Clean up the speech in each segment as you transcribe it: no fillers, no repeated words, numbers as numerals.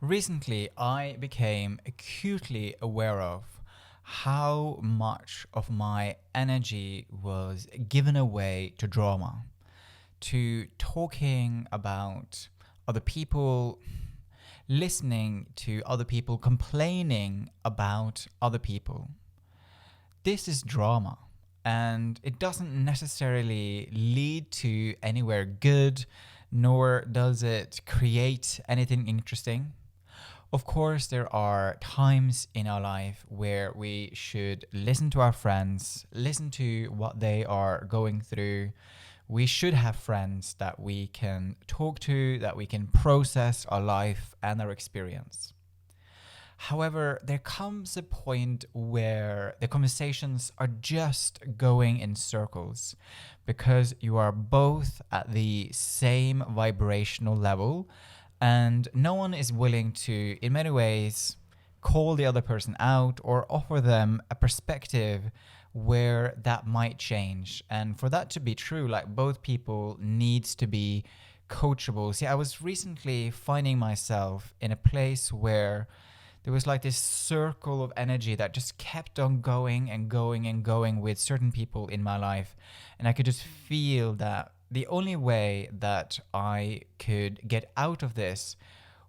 Recently, I became acutely aware of how much of my energy was given away to drama, to talking about other people, listening to other people, complaining about other people. This is drama, and it doesn't necessarily lead to anywhere good, nor does it create anything interesting. Of course, there are times in our life where we should listen to our friends, listen to what they are going through. We should have friends that we can talk to, that we can process our life and our experience. However, there comes a point where the conversations are just going in circles because you are both at the same vibrational level and no one is willing to, in many ways, call the other person out or offer them a perspective where that might change. And for that to be true, like both people needs to be coachable. See, I was recently finding myself in a place where there was like this circle of energy that just kept on going and going and going with certain people in my life. And I could just feel that the only way that I could get out of this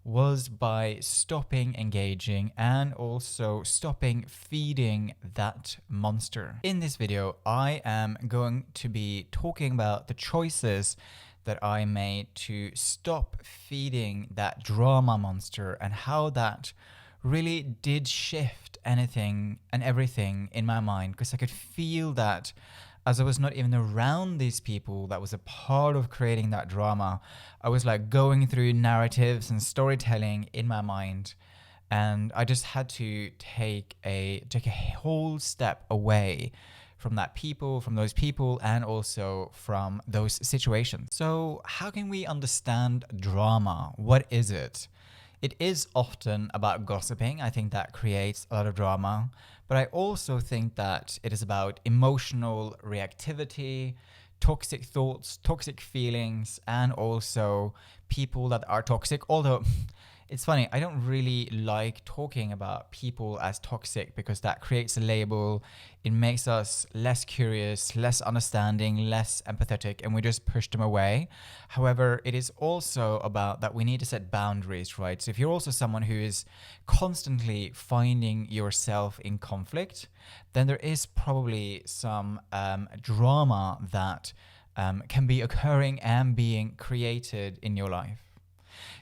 was by stopping engaging and also stopping feeding that monster. In this video, I am going to be talking about the choices that I made to stop feeding that drama monster and how that really did shift anything and everything in my mind, because I could feel that as I was not even around these people that was a part of creating that drama, I was like going through narratives and storytelling in my mind. And I just had to take a whole step away from those people, and also from those situations. So how can we understand drama? What is it? It is often about gossiping. I think that creates a lot of drama. But I also think that it is about emotional reactivity, toxic thoughts, toxic feelings, and also people that are toxic. Although it's funny, I don't really like talking about people as toxic because that creates a label. It makes us less curious, less understanding, less empathetic, and we just push them away. However, it is also about that we need to set boundaries, right? So if you're also someone who is constantly finding yourself in conflict, then there is probably some drama that can be occurring and being created in your life.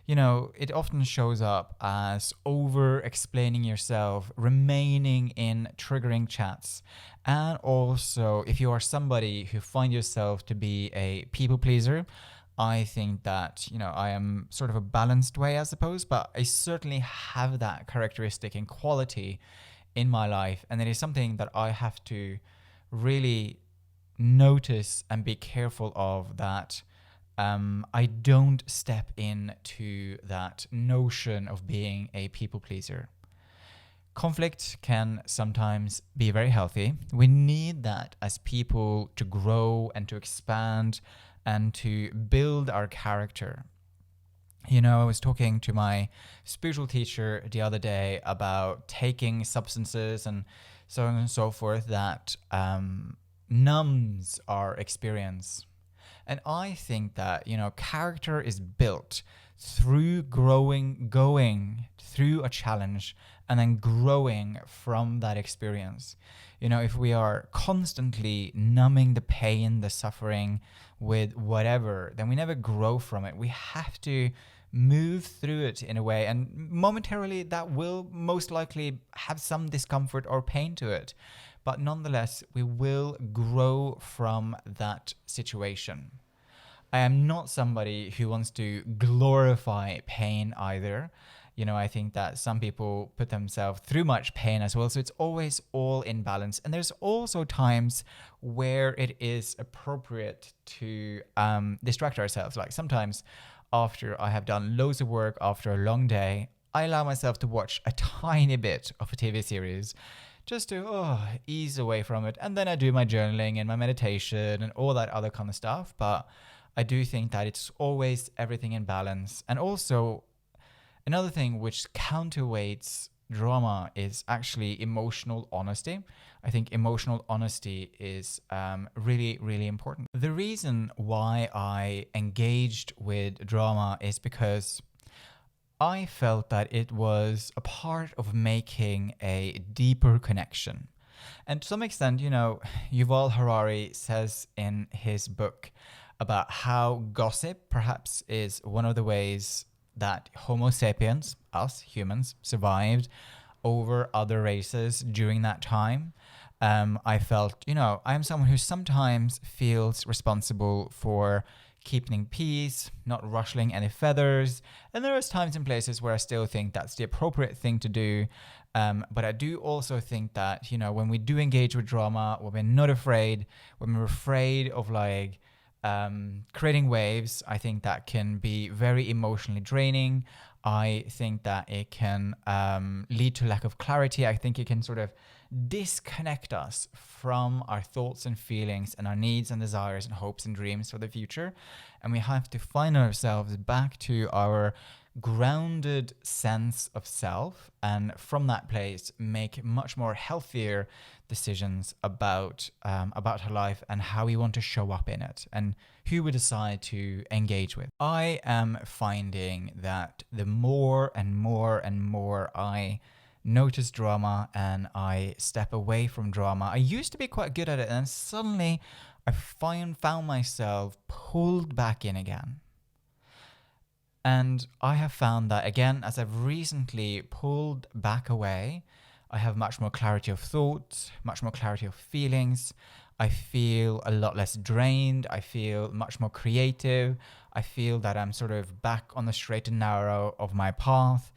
You know, it often shows up as over explaining yourself, remaining in triggering chats. And also, if you are somebody who find yourself to be a people pleaser, I think that, I am sort of a balanced way, I suppose, but I certainly have that characteristic and quality in my life. And it is something that I have to really notice and be careful of, that I don't step into that notion of being a people pleaser. Conflict can sometimes be very healthy. We need that as people to grow and to expand and to build our character. I was talking to my spiritual teacher the other day about taking substances and so on and so forth that numbs our experience. And I think that, character is built through going through a challenge and then growing from that experience. If we are constantly numbing the pain, the suffering with whatever, then we never grow from it. We have to move through it in a way, and momentarily that will most likely have some discomfort or pain to it. But nonetheless, we will grow from that situation. I am not somebody who wants to glorify pain either. I think that some people put themselves through much pain as well. So it's always all in balance. And there's also times where it is appropriate to distract ourselves. Like sometimes after I have done loads of work after a long day, I allow myself to watch a tiny bit of a TV series just to ease away from it. And then I do my journaling and my meditation and all that other kind of stuff. But I do think that it's always everything in balance. And also, Another thing which counterweights drama is actually emotional honesty. I think emotional honesty is really, really important. The reason why I engaged with drama is because I felt that it was a part of making a deeper connection. And to some extent, Yuval Harari says in his book about how gossip perhaps is one of the ways that Homo sapiens, us humans, survived over other races during that time. I felt, I am someone who sometimes feels responsible for keeping peace, not ruffling any feathers. And there is times and places where I still think that's the appropriate thing to do. But I do also think that, when we do engage with drama, when we're not afraid, when we're afraid of creating waves, I think that can be very emotionally draining. I think that it can lead to lack of clarity. I think it can sort of disconnect us from our thoughts and feelings and our needs and desires and hopes and dreams for the future. And we have to find ourselves back to our grounded sense of self, and from that place make much more healthier decisions about our life and how we want to show up in it and who we decide to engage with. I am finding that the more and more and more I notice drama and I step away from drama, I used to be quite good at it, and suddenly I found myself pulled back in again. And I have found that, again, as I've recently pulled back away, I have much more clarity of thought, much more clarity of feelings. I feel a lot less drained. I feel much more creative. I feel that I'm sort of back on the straight and narrow of my path.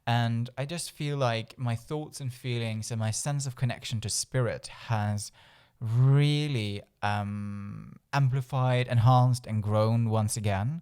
And I just feel like my thoughts and feelings and my sense of connection to spirit has really amplified, enhanced, and grown once again.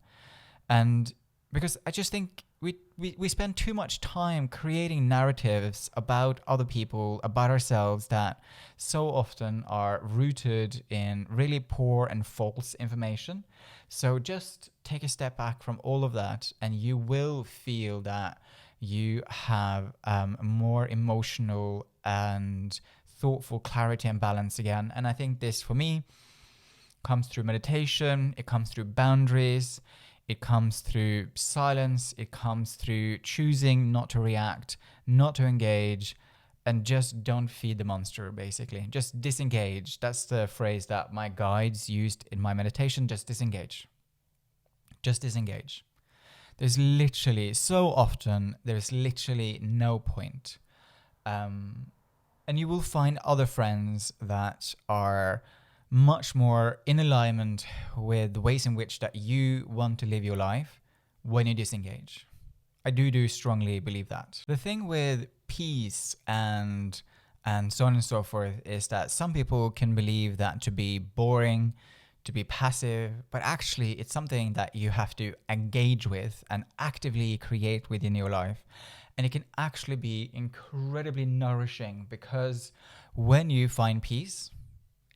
And because I just think we spend too much time creating narratives about other people, about ourselves, that so often are rooted in really poor and false information. So just take a step back from all of that, and you will feel that you have more emotional and thoughtful clarity and balance again. And I think this, for me, comes through meditation, it comes through boundaries, it comes through silence, it comes through choosing not to react, not to engage, and just don't feed the monster, basically. Just disengage. That's the phrase that my guides used in my meditation. Just disengage. Just disengage. There's literally no point. And you will find other friends that are much more in alignment with the ways in which that you want to live your life when you disengage. I do strongly believe that. The thing with peace and so on and so forth is that some people can believe that to be boring, to be passive, but actually it's something that you have to engage with and actively create within your life. And it can actually be incredibly nourishing, because when you find peace,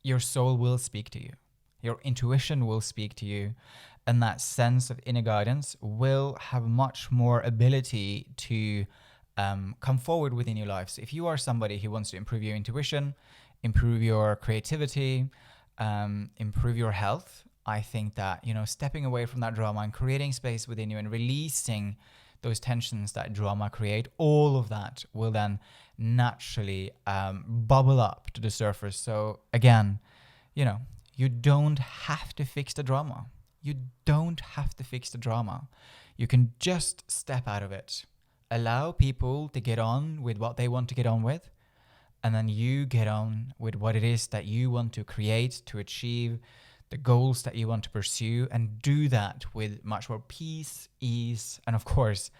your soul will speak to you. Your intuition will speak to you. And that sense of inner guidance will have much more ability to come forward within your life. So if you are somebody who wants to improve your intuition, improve your creativity, improve your health, I think that, stepping away from that drama and creating space within you and releasing those tensions that drama create, all of that will then naturally bubble up to the surface. So again, you don't have to fix the drama. You don't have to fix the drama. You can just step out of it. Allow people to get on with what they want to get on with, and then you get on with what it is that you want to create, to achieve, the goals that you want to pursue, and do that with much more peace, ease, and of course,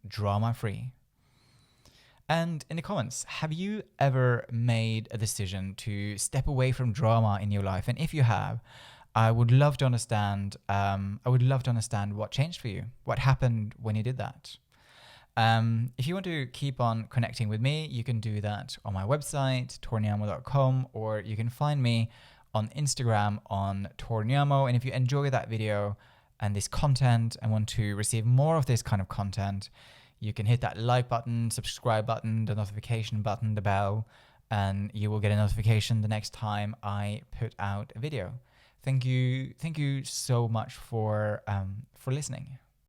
drama-free. And in the comments, have you ever made a decision to step away from drama in your life? And if you have, I would love to understand. What changed for you. What happened when you did that? If you want to keep on connecting with me, you can do that on my website, torniamo.com, or you can find me on Instagram on Torniamo. And if you enjoy that video and this content and want to receive more of this kind of content, you can hit that like button, subscribe button, the notification button, the bell, and you will get a notification the next time I put out a video. Thank you so much for listening.